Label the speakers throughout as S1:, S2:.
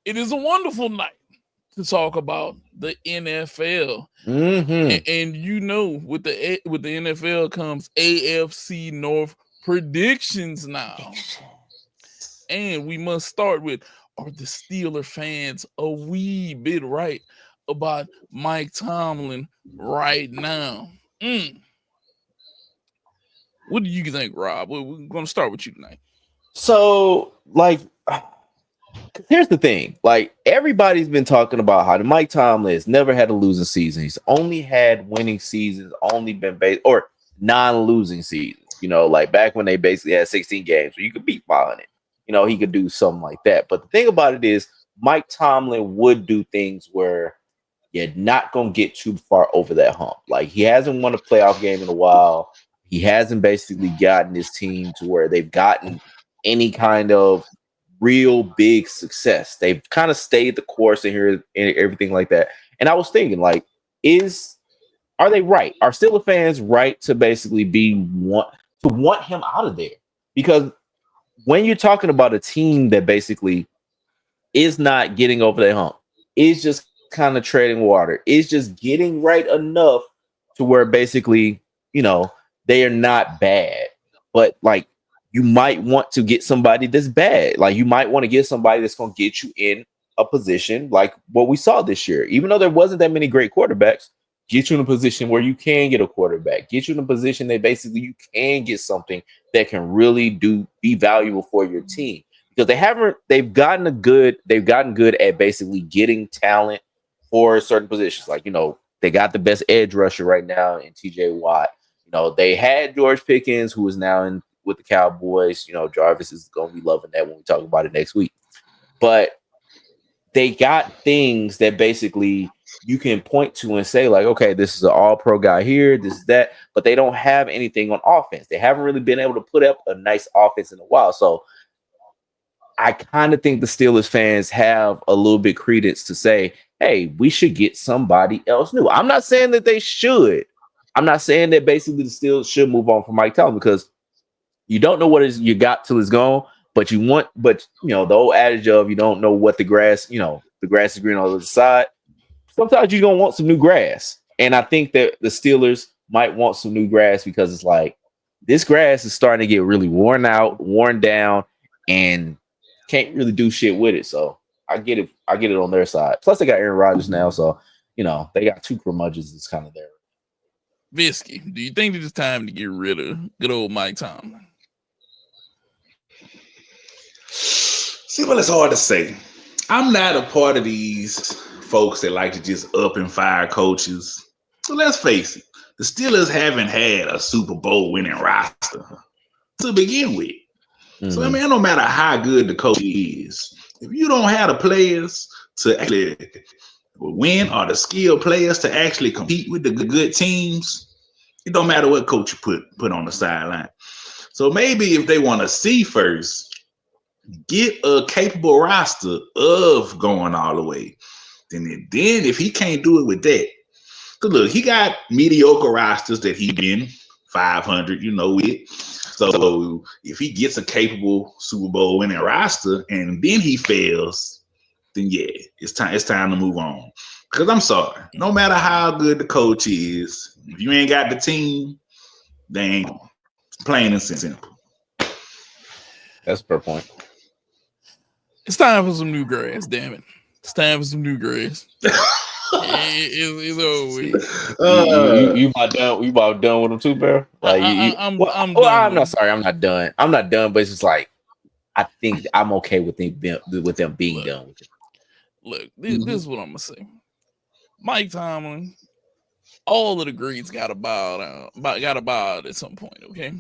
S1: It is a wonderful night to talk about the NFL.
S2: Mm-hmm.
S1: And with the NFL comes AFC North predictions now. And we must start with, are the Steeler fans a wee bit right about Mike Tomlin right now? What do you think, Rob? We're going to start with you tonight.
S2: So, like, here's the thing. Like, everybody's been talking about how Mike Tomlin has never had a losing season. He's only had winning seasons, only been based or non-losing seasons. Like back when they basically had 16 games where you could beat 500. He could do something like that. But the thing about it is, Mike Tomlin would do things where you're not gonna get too far over that hump. Like, he hasn't won a playoff game in a while. He hasn't basically gotten his team to where they've gotten any kind of real big success. They've kind of stayed the course and here and everything like that. And I was thinking, like, are they right? Are Steelers fans right to basically want him out of there? Because when you're talking about a team that basically is not getting over the hump, is just kind of treading water, is just getting right enough to where basically, they are not bad. But like, you might want to get somebody that's bad. Like, you might want to get somebody that's going to get you in a position like what we saw this year. Even though there wasn't that many great quarterbacks, get you in a position where you can get a quarterback. Get you in a position that basically you can get something that can really be valuable for your team. Because they've gotten good at basically getting talent for certain positions. Like, they got the best edge rusher right now in TJ Watt. They had George Pickens, who is now in with the Cowboys. Jarvis is going to be loving that when we talk about it next week. But they got things that basically you can point to and say, like, okay, this is an all-pro guy here, this is that, but they don't have anything on offense. They haven't really been able to put up a nice offense in a while. So I kind of think the Steelers fans have a little bit credence to say, hey, we should get somebody else new. I'm not saying that they should. I'm not saying that basically the Steelers should move on from Mike Tomlin, because you don't know what you got till it's gone. But the old adage of, you don't know what the grass is green on the other side. Sometimes you're gonna want some new grass. And I think that the Steelers might want some new grass, because it's like, this grass is starting to get really worn out, worn down, and can't really do shit with it. So I get it on their side. Plus they got Aaron Rodgers now, so they got two curmudgeons that's kind of there.
S1: Visky, do you think it's time to get rid of good old Mike Tomlin?
S3: See, well, it's hard to say. I'm not a part of these folks that like to just up and fire coaches. So let's face it, the Steelers haven't had a Super Bowl winning roster to begin with. Mm-hmm. So, I mean, no matter how good the coach is, if you don't have the players to actually win, or the skilled players to actually compete with the good teams, it don't matter what coach you put on the sideline. So maybe if they want to see first, get a capable roster of going all the way. Then if he can't do it with that, because look, he got mediocre rosters that he been 500, with. So if he gets a capable Super Bowl winning roster and then he fails, then yeah, it's time to move on. Because I'm sorry, no matter how good the coach is, if you ain't got the team, they ain't plain and simple.
S2: That's a fair point.
S1: It's time for some new grass, damn it. It's time for some new grass. It's over.
S2: You about done with them too, bro? Like, I'm done. I'm not sorry. I'm not done. I'm not done, but it's just like, I think I'm okay with them being done with it.
S1: Look, this is what I'm gonna say. Mike Tomlin, all of the greats got to bow out at some point, okay?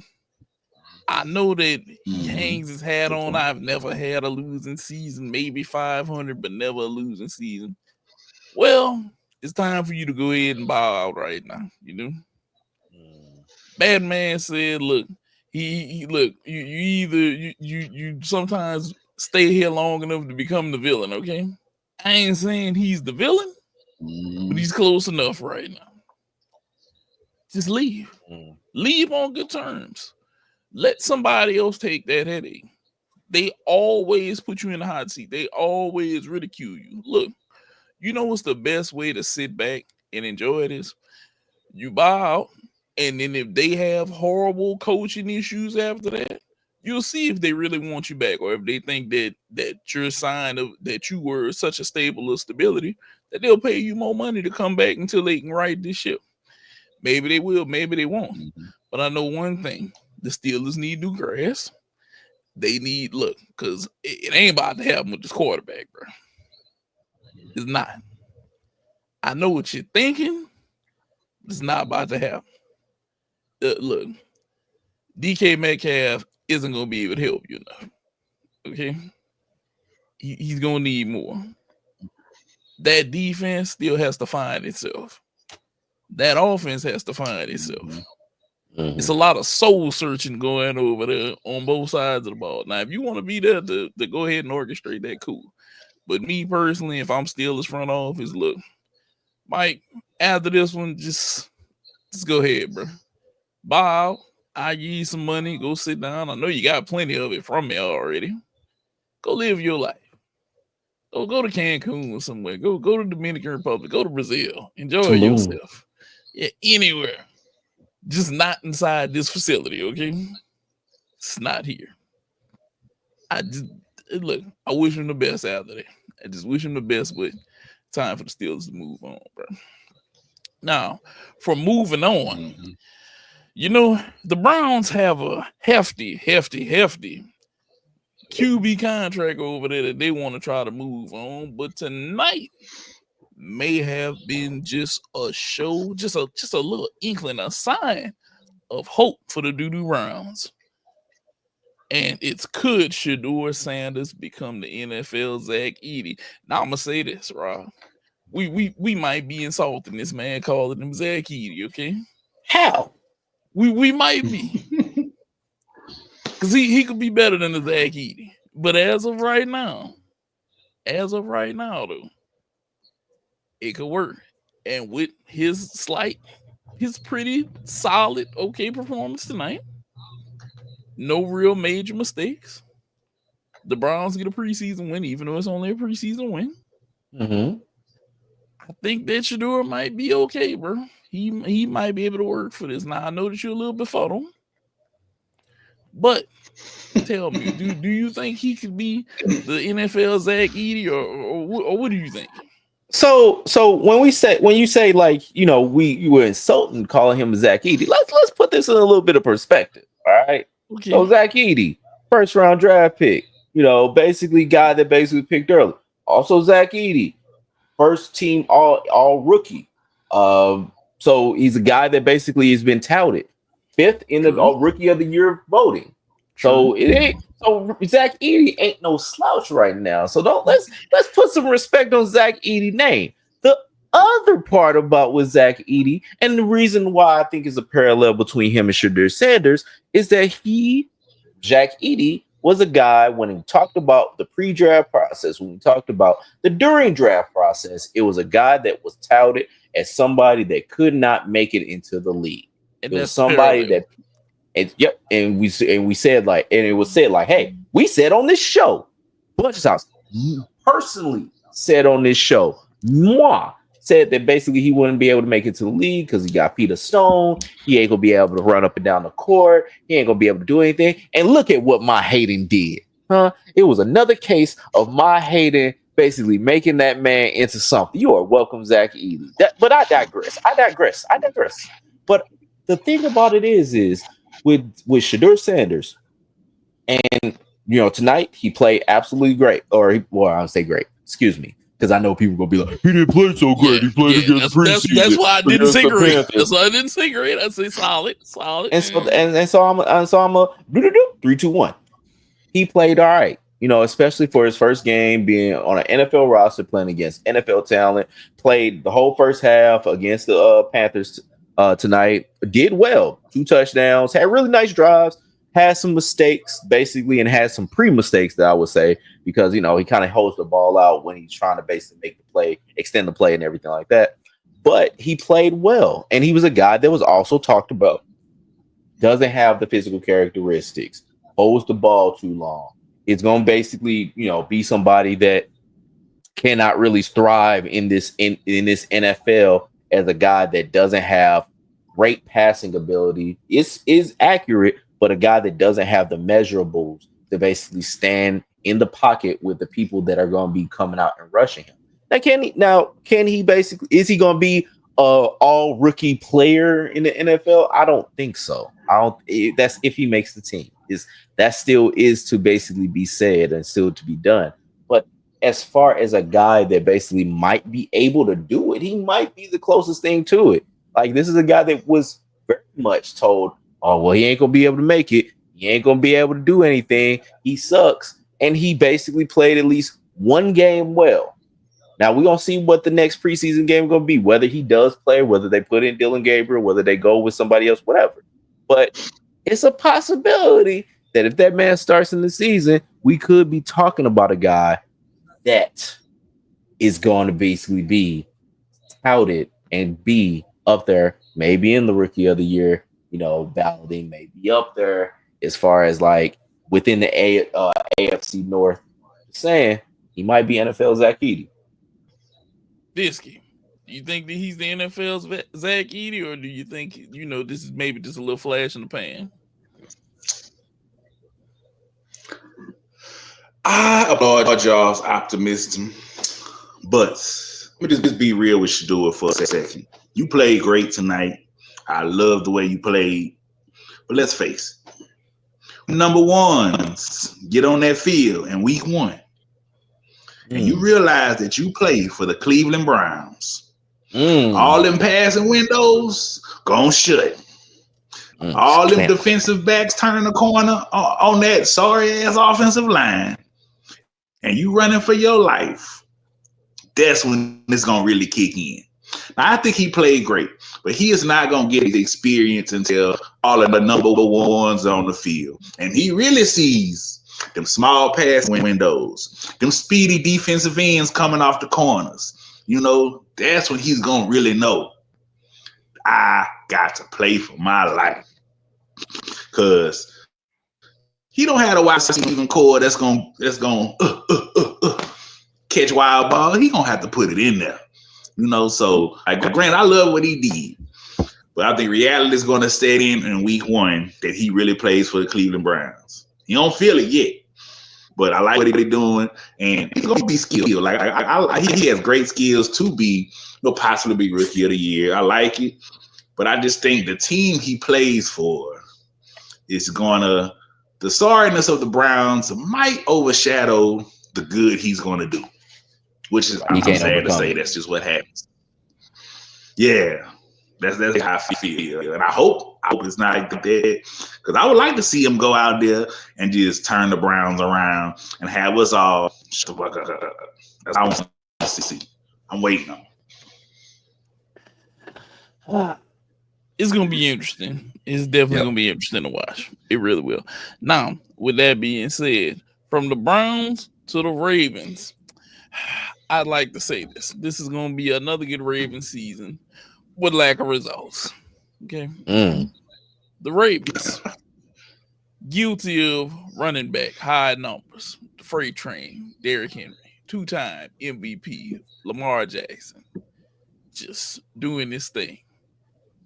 S1: I know that he hangs his hat on, I've never had a losing season, maybe 500, but never a losing season. Well, it's time for you to go ahead and bow out right now, Bad man said, look, he look, you sometimes stay here long enough to become the villain, okay? I ain't saying he's the villain, but he's close enough right now. Just leave. Leave on good terms. Let somebody else take that headache. They always put you in the hot seat. They always ridicule you. Look, you know what's the best way to sit back and enjoy this? You buy out, and then if they have horrible coaching issues after that, you'll see if they really want you back, or if they think that you're a sign of that you were such a stable of stability that they'll pay you more money to come back until they can right this ship. Maybe they will, maybe they won't. But I know one thing: the Steelers need new grass. They need because it ain't about to happen with this quarterback, bro. It's not. I know what you're thinking. It's not about to happen. Look, DK Metcalf isn't going to be able to help you enough. Okay? He's going to need more. That defense still has to find itself. That offense has to find itself. Mm-hmm. It's a lot of soul searching going over there on both sides of the ball. Now, if you want to be there to go ahead and orchestrate that, cool. But me personally, if I'm Steelers front office, look, Mike, after this one, just go ahead, bro. Buy out. I give you some money. Go sit down. I know you got plenty of it from me already. Go live your life. Go to Cancun or somewhere. Go to Dominican Republic. Go to Brazil. Enjoy yourself. Yeah, anywhere. Just not inside this facility, okay? It's not here. I wish him the best after that. I just wish him the best, but time for the Steelers to move on, bro. Now, for moving on, the Browns have a hefty QB contract over there that they want to try to move on, but tonight may have been just a show, just a little inkling, a sign of hope for the Doo-Doo Browns. And it's could Shedeur Sanders become the NFL Zach Edey. Now I'm gonna say this, Rob. We might be insulting this man calling him Zach Edey, okay?
S2: How?
S1: We might be. Because he could be better than the Zach Edey. But as of right now, though, it could work. And with his pretty solid, okay performance tonight, no real major mistakes, the Browns get a preseason win, even though it's only a preseason win. Mm-hmm. I think that Shedeur might be okay, bro. He might be able to work for this. Now, I know that you're a little befuddled, but tell me, do you think he could be the NFL Zach Edey, or what do you think?
S2: So when you say like, you were insulting calling him Zach Edey, let's put this in a little bit of perspective. All right. Okay. So Zach Edey, first round draft pick, basically guy that basically picked early. Also Zach Edey, first team all rookie. So he's a guy that basically has been touted 5th in the rookie of the year voting. So Zach Edey ain't no slouch right now. So let's put some respect on Zach Edey's name. The other part about with Zach Edey, and the reason why I think is a parallel between him and Shedeur Sanders, is that Zach Edey, was a guy when he talked about the pre-draft process, when we talked about the during draft process, it was a guy that was touted as somebody that could not make it into the league. And it was somebody parallel. And we said like, and it was said like, hey, we said on this show, Bunch's House personally said on this show, said that basically he wouldn't be able to make it to the league because he got feet of stone. He ain't gonna be able to run up and down the court. He ain't gonna be able to do anything. And look at what my Hayden did, huh? It was another case of my Hayden basically making that man into something. You are welcome, Zach Edey. But I digress. But the thing about it is with Shedeur Sanders, and tonight he played absolutely great. I'll say great. Excuse me. Because I know people gonna be like, he didn't play so great. He played against preseason.
S1: That's why I didn't say great. That's why I didn't say great. I say solid.
S2: And so I'm a 3-2-1. He played all right. Especially for his first game being on an NFL roster, playing against NFL talent. Played the whole first half against the Panthers tonight. Did well. 2 touchdowns. Had really nice drives. Had some mistakes, basically, and had some pre-mistakes that I would say, because, he kind of holds the ball out when he's trying to basically make the play, extend the play and everything like that. But he played well, and he was a guy that was also talked about. Doesn't have the physical characteristics, holds the ball too long, is going to basically, be somebody that cannot really thrive in this NFL as a guy that doesn't have great passing ability. Is accurate, but a guy that doesn't have the measurables to basically stand in the pocket with the people that are going to be coming out and rushing him. Can he basically, is he going to be all rookie player in the NFL? I don't think so. That's if he makes the team. That still is to basically be said and still to be done. But as far as a guy that basically might be able to do it, he might be the closest thing to it. Like, this is a guy that was very much told, oh, well, he ain't gonna be able to make it. He ain't gonna be able to do anything. He sucks. And he basically played at least one game well. Now we're gonna see what the next preseason game is gonna be, whether he does play, whether they put in Dylan Gabriel, whether they go with somebody else, whatever. But it's a possibility that if that man starts in the season, we could be talking about a guy that is going to basically be touted and be up there, maybe in the rookie of the year, balloting, maybe up there as far as like within the AFC North. Saying he might be NFL Zach Edey.
S1: Bisky, do you think that he's the NFL's Zach Edey, or do you think this is maybe just a little flash in the pan?
S3: I applaud y'all's optimism, but let me just be real with Shedeur for a second. You played great tonight. I love the way you played, but let's face it. Number ones get on that field in week 1, and you realize that you play for the Cleveland Browns. All them passing windows gonna shut. All them defensive backs turning the corner on that sorry ass offensive line, and you running for your life. That's when it's gonna really kick in. Now, I think he played great, but he is not gonna get his experience until all of the number ones on the field, and he really sees them small pass windows, them speedy defensive ends coming off the corners. That's when he's gonna really know, I got to play for my life. Because he don't have a wide receiving core that's gonna catch wild ball. He gonna have to put it in there. So granted, I love what he did, but I think reality is gonna set in week 1 that he really plays for the Cleveland Browns. He don't feel it yet, but I like what he's doing, and he's gonna be skilled. Like he has great skills to be, possibly be rookie of the year. I like it, but I just think the team he plays for is gonna, the sorriness of the Browns might overshadow the good he's gonna do, which is, I'm sad to say, that's just what happens. Yeah, that's how I feel, and I hope it's not like that, because I would like to see him go out there and just turn the Browns around and have us all. That's what I want to see. I'm waiting on.
S1: It's gonna be interesting. It's definitely gonna be interesting to watch. It really will. Now, with that being said, from the Browns to the Ravens, I'd like to say this. This is gonna be another good Ravens season with lack of results. Okay. The Ravens, guilty of running back high numbers. The freight train, Derrick Henry, 2-time MVP, Lamar Jackson, just doing this thing.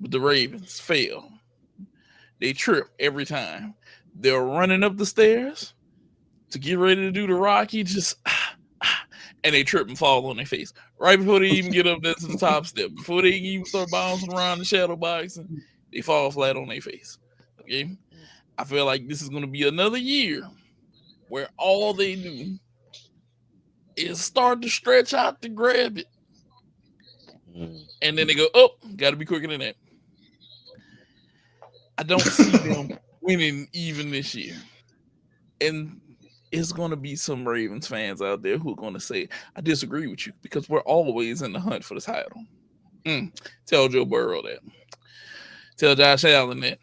S1: But the Ravens fail. They trip every time. They're running up the stairs to get ready to do the Rocky, and they trip and fall on their face. Right before they even get up there to the top step, before they even start bouncing around the shadow boxing, they fall flat on their face. Okay? I feel like this is going to be another year where all they do is start to stretch out to grab it. And then they go, oh, got to be quicker than that. I don't see them winning even this year. And it's going to be some Ravens fans out there who are going to say, I disagree with you, because we're always in the hunt for the title. Tell Joe Burrow that. Tell Josh Allen that,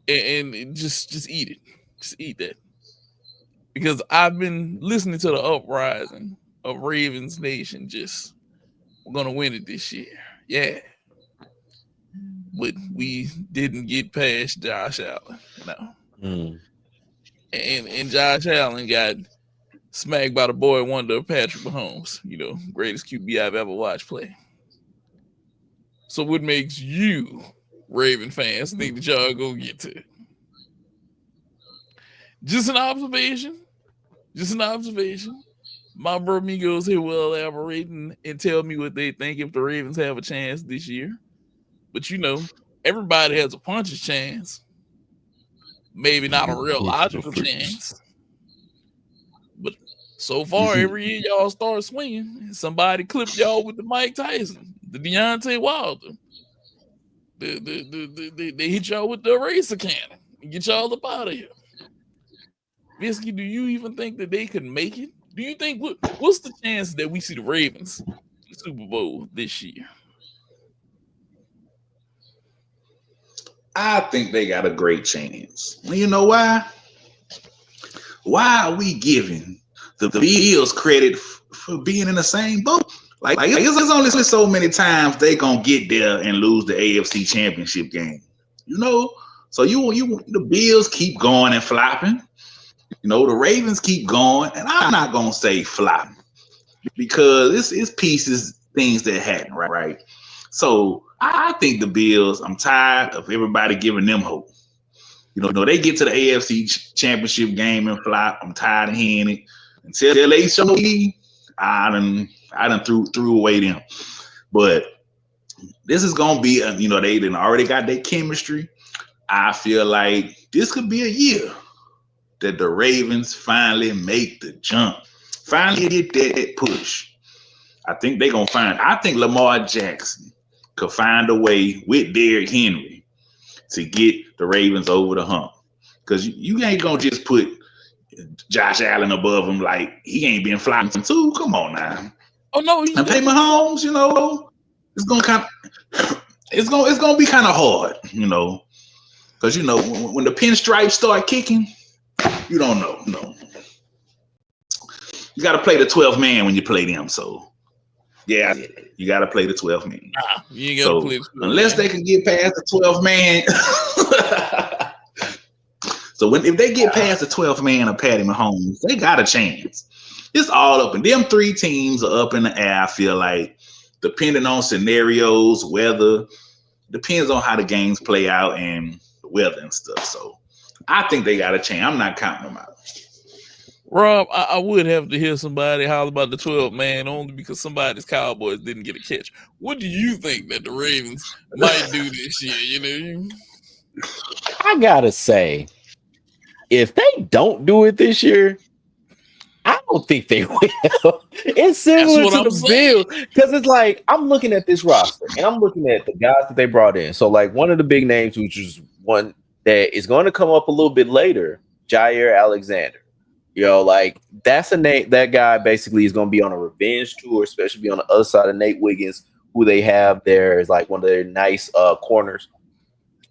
S1: and just eat it. Just eat that. Because I've been listening to the uprising of Ravens Nation. We're going to win it this year. Yeah. But we didn't get past Josh Allen. No. and Josh Allen got smacked by the boy wonder Patrick Mahomes, greatest QB I've ever watched play. So what makes you Raven fans think that y'all go get to it? Just an observation. My bro Migos here will elaborate and tell me what they think if the Ravens have a chance this year. But everybody has a puncher's chance. Maybe not a real logical chance. But so far, every year y'all start swinging, somebody clipped y'all with the Mike Tyson, the Deontay Wilder. They hit y'all with the eraser cannon and get y'all up out of here. Bisky, do you even think that they could make it? Do you think what's the chance that we see the Ravens in the Super Bowl this year?
S3: I think they got a great chance. You know why? Why are we giving the Bills credit for being in the same boat? Like it's only so many times they gonna get there and lose the AFC Championship game. So the Bills keep going and flopping. The Ravens keep going, and I'm not gonna say flopping because it's pieces, things that happen, right? So I think the Bills. I'm tired of everybody giving them hope. They get to the AFC Championship game and flop. I'm tired of hearing it. Until they show me, I done threw away them. But this is gonna be, they done already got their chemistry. I feel like this could be a year that the Ravens finally make the jump, finally get that push. I think they're gonna I think Lamar Jackson could find a way with Derrick Henry to get the Ravens over the hump. Because you ain't gonna just put Josh Allen above him like he ain't been flying too. Come on now.
S1: Oh no,
S3: and Pat Mahomes, it's gonna be kind of hard, because when the pinstripes start kicking, you don't know. No, you got to play the 12th man when you play them. So yeah, you got to play the 12th man.
S1: You ain't got to play the 12th
S3: unless
S1: man.
S3: they can get past the 12th man. So if they get past the 12th man of Patty Mahomes, they got a chance. It's all up, and them three teams are up in the air. I feel like, depending on scenarios, weather, depends on how the games play out and the weather and stuff. So I think they got a chance. I'm not counting them out.
S1: Rob, I would have to hear somebody holler about the 12th man only because somebody's Cowboys didn't get a catch. What do you think that the Ravens might do this year?
S2: I gotta say, if they don't do it this year, I don't think they will. It's similar to the Bills because it's like I'm looking at this roster and I'm looking at the guys that they brought in. So, like, one of the big names, which is one that is going to come up a little bit later, Jair Alexander. Like, that's a name. That guy basically is going to be on a revenge tour, especially on the other side of Nate Wiggins, who they have there is like one of their nice corners,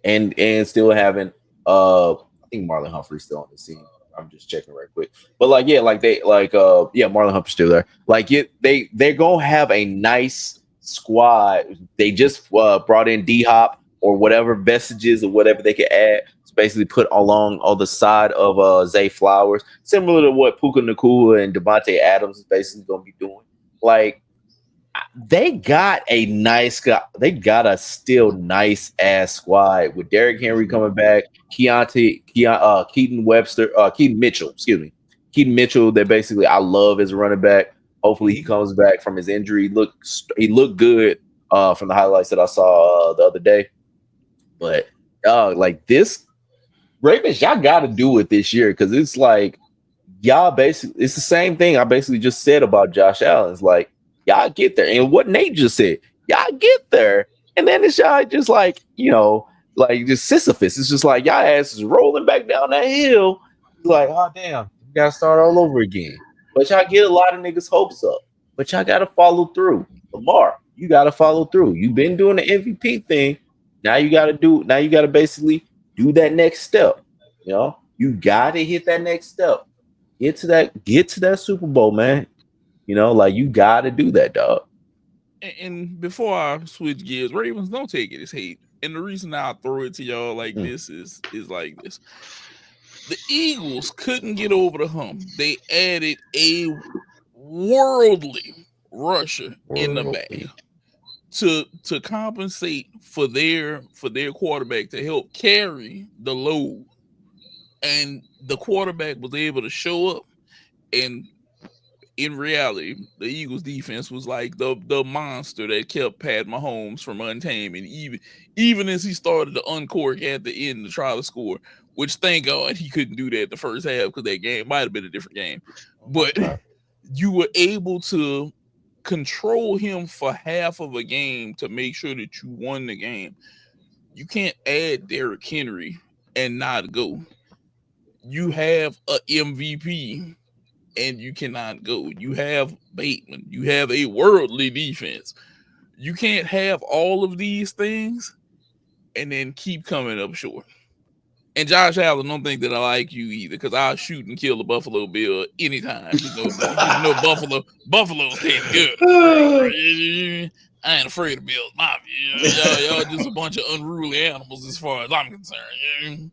S2: and still having I think Marlon Humphrey's still on the scene. I'm just checking right quick. But Marlon Humphrey's still there. Like, they're gonna have a nice squad. They just brought in D-Hop or whatever vestiges or whatever they could add to basically put along on the side of Zay Flowers, similar to what Puka Nacua and Devontae Adams is basically gonna be doing. Like, they got a nice guy. They got a still nice ass squad with Derrick Henry coming back, Keaton Mitchell. Keaton Mitchell. That basically I love as a running back. Hopefully he comes back from his injury. He looked good from the highlights that I saw the other day. But like this Ravens, y'all got to do it this year because it's like y'all basically. It's the same thing I basically just said about Josh Allen. It's like, y'all get there. And what Nate just said, y'all get there. And then it's y'all just like, like just Sisyphus. It's just like y'all ass is rolling back down that hill. It's like, oh, damn, you got to start all over again. But y'all get a lot of niggas' hopes up. But y'all got to follow through. Lamar, you got to follow through. You've been doing the MVP thing. Now you got to basically do that next step. You got to hit that next step. Get to that Super Bowl, man. Like, you got to do that, dog.
S1: And before I switch gears, Ravens, don't take it as hate. And the reason I throw it to y'all like this is like this. The Eagles couldn't get over the hump. They added a worldly rusher in the back to compensate for their quarterback to help carry the load. And the quarterback was able to show up, and in reality, the Eagles defense was like the monster that kept Pat Mahomes from untaming, even as he started to uncork at the end to try to score, which thank God he couldn't do that the first half because that game might have been a different game. But you were able to control him for half of a game to make sure that you won the game. You can't add Derrick Henry and not go. You have a MVP and you cannot go. You have Bateman. You have a worldly defense. You can't have all of these things and then keep coming up short. And Josh Allen, don't think that I like you either, because I'll shoot and kill a Buffalo Bill anytime. Buffalo's can't good. I ain't afraid of Bills Mafia. Y'all just a bunch of unruly animals as far as I'm concerned.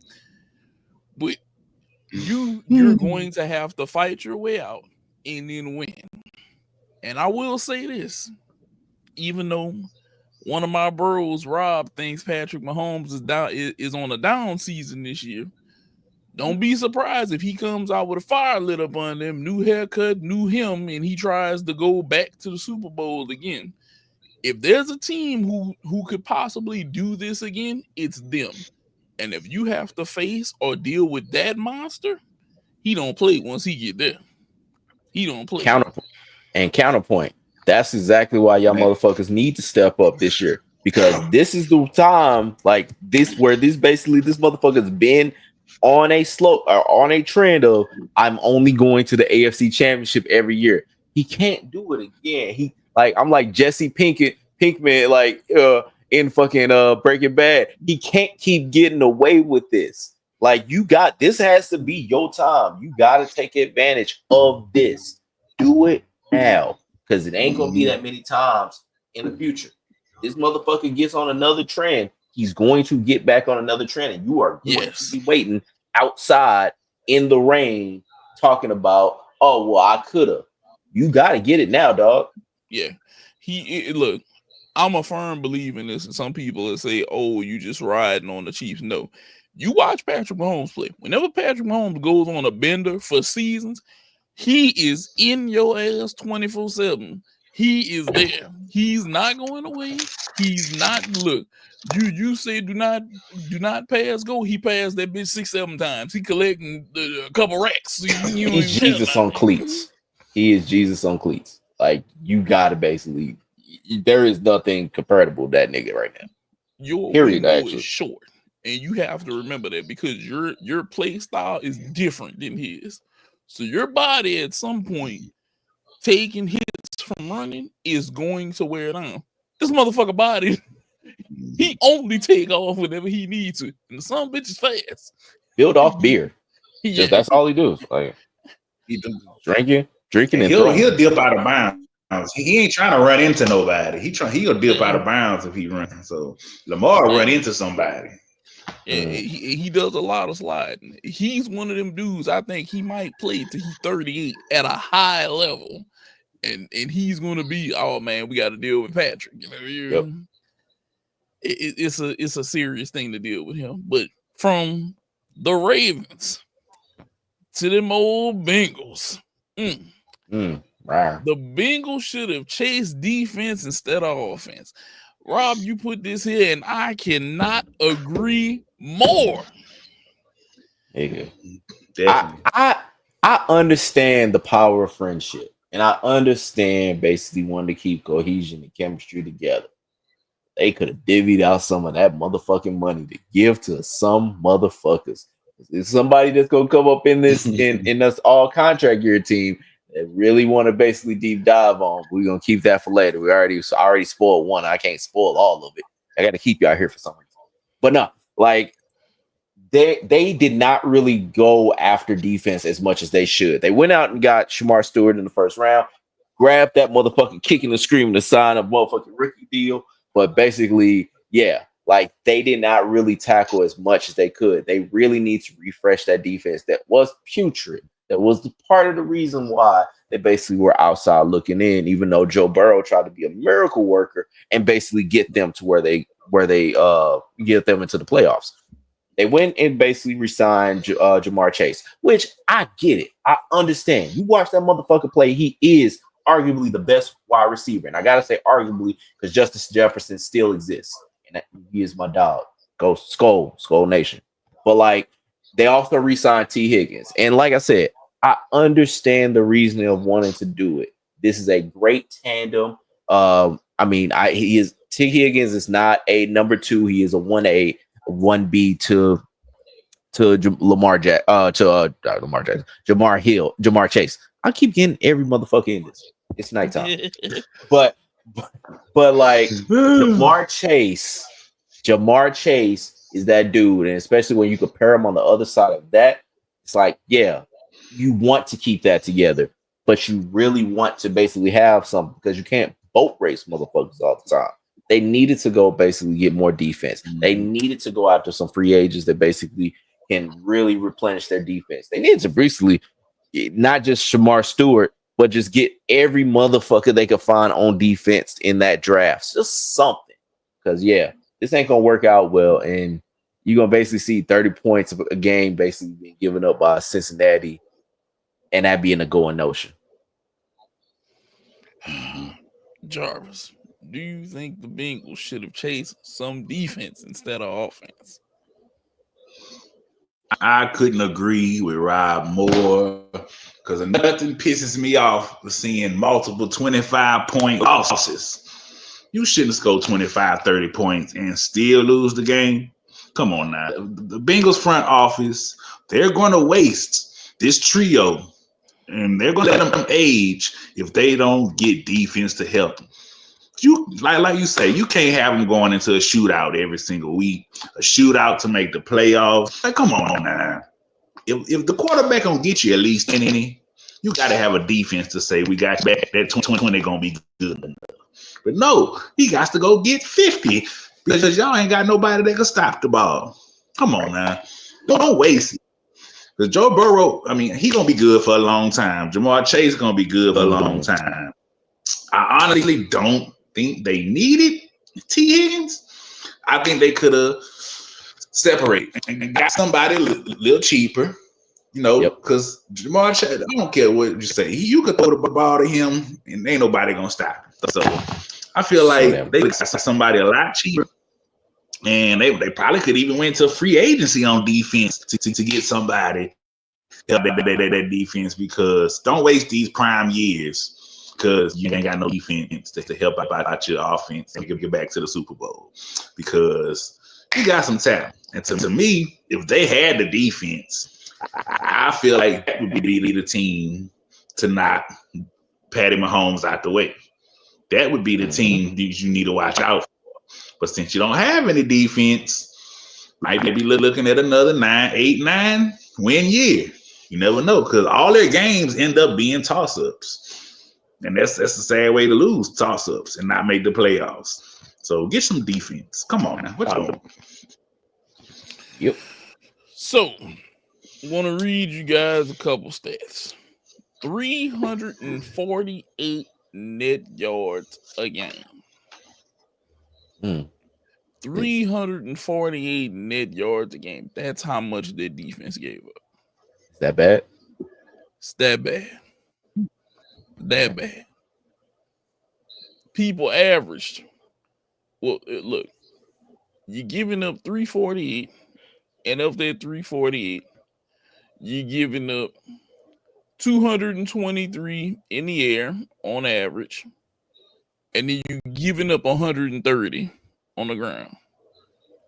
S1: But you're going to have to fight your way out and then win. And I will say this, even though one of my bros, Rob, thinks Patrick Mahomes is on a down season this year, don't be surprised if he comes out with a fire lit up on them, new haircut, new him, and he tries to go back to the Super Bowl again. If there's a team who could possibly do this again, it's them. And if you have to face or deal with that monster, he don't play once he get there. He don't play.
S2: Counterpoint. That's exactly why y'all motherfuckers need to step up this year, because this is the time like this where this motherfucker's been on a slope or on a trend of I'm only going to the AFC Championship every year. He can't do it again. I'm like Jesse Pinkman, like in fucking Breaking Bad. He can't keep getting away with this. Like, this has to be your time. You got to take advantage of this. Do it now, because it ain't gonna be that many times in the future. This motherfucker gets on another trend, he's going to get back on another trend, and you are going to be waiting outside in the rain talking about, oh, well, I could have. You got to get it now, dog.
S1: Yeah. Look, I'm a firm believer in this, and some people will say, oh, you just riding on the Chiefs. No. You watch Patrick Mahomes play. Whenever Patrick Mahomes goes on a bender for seasons, he is in your ass 24/7. He is there. He's not going away. He's not. Look, you say do not pass go. He passed that bitch 6-7 times. He collecting a couple racks.
S2: He's Jesus on cleats. He is Jesus on cleats. Like, you gotta basically. There is nothing comparable to that nigga right now.
S1: Your window is short, and you have to remember that, because your play style is different than his. So your body at some point taking hits from running is going to wear down. This motherfucker body, he only take off whenever he needs to. And some bitch is fast.
S2: Build off beer. Just that's all he does. Like, he drinking and
S3: he'll dip out of bounds. He ain't trying to run into nobody. He'll dip out of bounds if he runs. So Lamar run into somebody.
S1: Yeah, he does a lot of sliding. He's one of them dudes. I think he might play till he's 38 at a high level, and he's going to be. Oh man, we got to deal with Patrick. It's a serious thing to deal with him. But from the Ravens to them old Bengals, the Bengals should have chased defense instead of offense. Rob, you put this here, and I cannot agree more.
S2: I understand the power of friendship, and I understand basically wanting to keep cohesion and chemistry together. They could have divvied out some of that motherfucking money to give to some motherfuckers. There's somebody that's gonna come up in this in us all contract year team that really want to basically deep dive on. We're gonna keep that for later. I already spoiled one. I can't spoil all of it. I got to keep y'all here for some reason. But no, like they did not really go after defense as much as they should. They went out and got Shamar Stewart in the first round, grabbed that motherfucking kicking and screaming to sign a motherfucking rookie deal. But basically, yeah, Like they did not really tackle as much as they could. They really need to refresh that defense that was putrid. That was the part of the reason why they basically were outside looking in, even though Joe Burrow tried to be a miracle worker and basically get them to where they get them into the playoffs. They went and basically resigned Jamar Chase, which I get it. I understand. You watch that motherfucker play, he is arguably the best wide receiver. And I got to say arguably because Justice Jefferson still exists. And he is my dog. Go Skull Nation. But like, they also re-signed T. Higgins. And like I said, I understand the reasoning of wanting to do it. This is a great tandem. T. Higgins is not a number 2. He is a 1A. 1B to Lamar Jackson, Jamar Chase. I keep getting every motherfucker in this. It's nighttime, but like Jamar Chase is that dude, and especially when you compare him on the other side of that, it's like, yeah, you want to keep that together, but you really want to basically have something because you can't boat race motherfuckers all the time. They needed to go basically get more defense. They needed to go after some free agents that basically can really replenish their defense. They needed to basically not just Shamar Stewart, but just get every motherfucker they could find on defense in that draft. Just something. Because, yeah, this ain't going to work out well. And you're going to basically see 30 points a game basically being given up by Cincinnati. And that being a going notion.
S1: Jarvis, do you think the Bengals should have chased some defense instead of offense?
S3: I couldn't agree with Rob more because nothing pisses me off than seeing multiple 25-point losses. You shouldn't score 25, 30 points and still lose the game. Come on now. The Bengals front office, they're going to waste this trio and they're going to let them age if they don't get defense to help them. You like you say, you can't have them going into a shootout every single week, a shootout to make the playoffs. Like, come on now. If the quarterback gonna get you at least 10, you got to have a defense to say we got you back. That 20 gonna be good enough. But no, he got to go get 50 because y'all ain't got nobody that can stop the ball. Come on now, don't waste it. Because Joe Burrow, he gonna be good for a long time. Jamar Chase gonna be good for a long time. I honestly don't think they needed T. Higgins. I think they could have separated and got somebody a little cheaper, because Jamar Chase, I don't care what you say. You could throw the ball to him and ain't nobody going to stop him. So I feel like they got somebody a lot cheaper. And they probably could even went to free agency on defense to get somebody that defense, because don't waste these prime years. Because you ain't got no defense to help out your offense and get back to the Super Bowl. Because you got some talent. And to me, if they had the defense, I feel like that would be the team to knock Patty Mahomes out the way. That would be the team that you need to watch out for. But since you don't have any defense, might be looking at another 8-9 win year. You never know, because all their games end up being toss-ups. And that's the sad way to lose, toss-ups and not make the playoffs. So get some defense. Come on now. What you doing?
S1: Yep. So, I want to read you guys a couple stats. 348 net yards a game. 348 net yards a game. That's how much their defense gave up.
S2: Is that bad?
S1: It's that bad. That bad. People averaged. Well, look, you're giving up 348, and of that 348, you're giving up 223 in the air on average, and then you're giving up 130 on the ground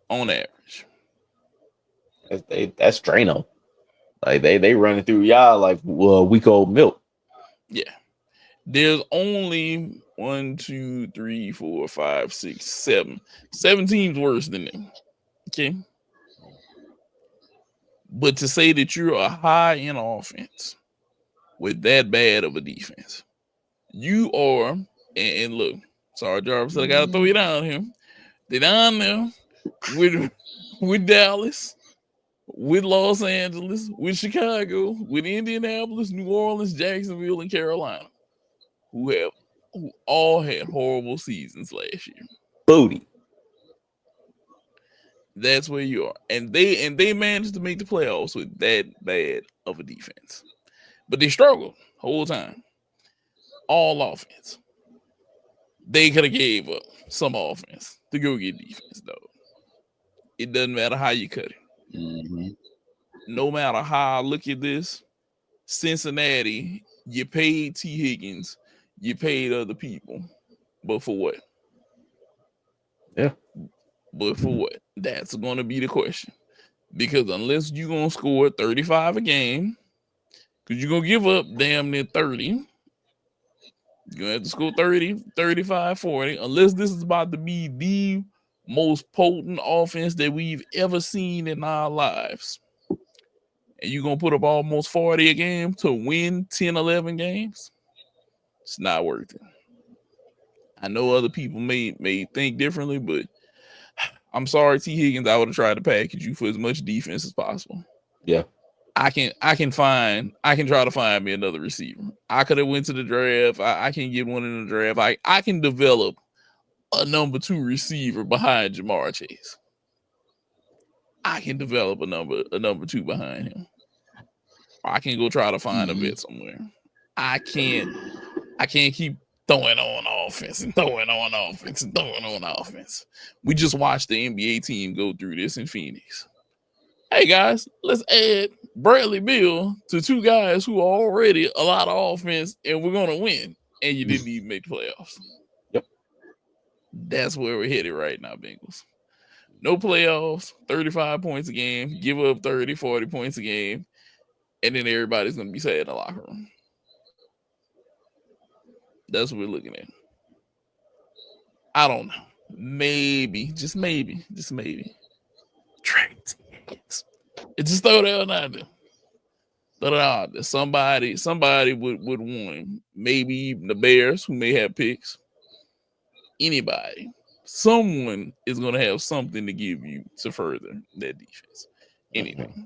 S1: on average.
S2: That's Drano. Like they running through y'all like week old milk.
S1: Yeah. There's only 1, 2, 3, 4, 5, 6, 7. 7 teams worse than them. Okay. But to say that you're a high end offense with that bad of a defense, you are, and look, sorry, Jarvis, I gotta throw you down here. They're down there with Dallas, with Los Angeles, with Chicago, with Indianapolis, New Orleans, Jacksonville, and Carolina, who all had horrible seasons last year.
S2: Booty.
S1: That's where you are, and they managed to make the playoffs with that bad of a defense, but they struggled the whole time. All offense. They could have gave up some offense to go get defense, though. It doesn't matter how you cut it.
S3: Mm-hmm.
S1: No matter how I look at this, Cincinnati, you paid T. Higgins, you paid other people, but for what?
S2: Yeah.
S1: But for what? That's going to be the question. Because unless you're going to score 35 a game, because you're going to give up damn near 30, you're going to have to score 30, 35, 40, unless this is about to be the most potent offense that we've ever seen in our lives. And you're going to put up almost 40 a game to win 10, 11 games? It's not worth it. I know other people may think differently, but I'm sorry, T. Higgins. I would have tried to package you for as much defense as possible.
S2: Yeah.
S1: I can try to find me another receiver. I could have went to the draft. I can get one in the draft. I can develop a number 2 receiver behind Jamar Chase. I can develop a number 2 behind him. I can go try to find a vet somewhere. I can't keep throwing on offense and throwing on offense and throwing on offense. We just watched the NBA team go through this in Phoenix. Hey guys, let's add Bradley Beal to 2 guys who are already a lot of offense, and we're gonna win. And you didn't even make the playoffs.
S2: Yep.
S1: That's where we're headed right now, Bengals. No playoffs, 35 points a game, give up 30, 40 points a game, and then everybody's gonna be sad in the locker room. That's what we're looking at. I don't know. Maybe, just maybe. Trade tickets. It just throw that out there. Throw it out there. Somebody would want him. Maybe even the Bears, who may have picks. Anybody. Someone is going to have something to give you to further that defense. Anything.